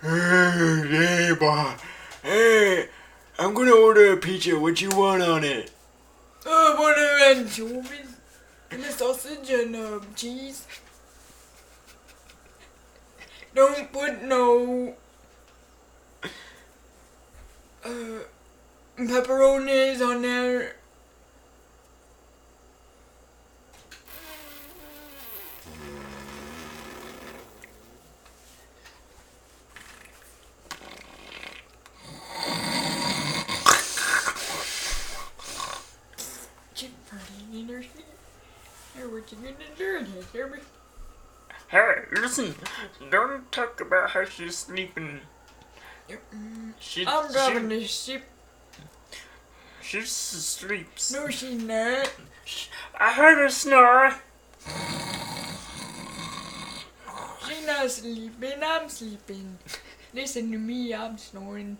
Hey, boy. Hey, I'm gonna order a pizza. What you want on it? I want an anchovies and a sausage and cheese. Don't put no pepperonis on there. Keep running in her sleep. Hey, what you gonna do this, Herbie? Hey, listen. Don't talk about how she's sleeping. I'm driving this ship. She sleeps. No, she's not. I heard her snore. She's not sleeping. I'm sleeping. Listen to me. I'm snoring.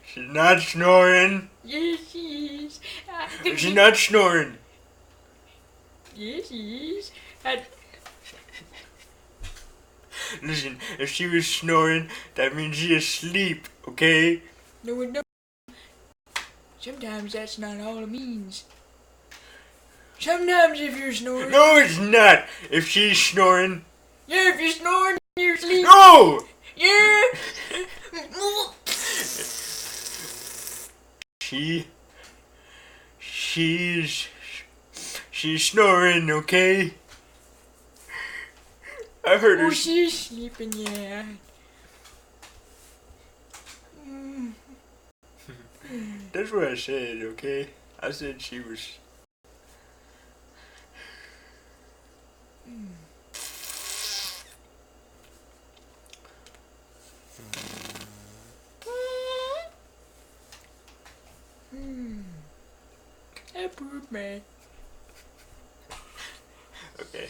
She's not snoring. Yes, she is. She's not snoring. Yes, she is. Listen, if she was snoring, that means she's asleep, okay? No, it don't. Sometimes that's not all it means. Sometimes if you're snoring. No, it's not. If she's snoring. Yeah, if you're snoring, you're sleeping. No! Yeah. She's snoring, okay? I heard her. Oh, she's sleeping, yeah. That's what I said, okay? I said she was. I pooped, man. Okay.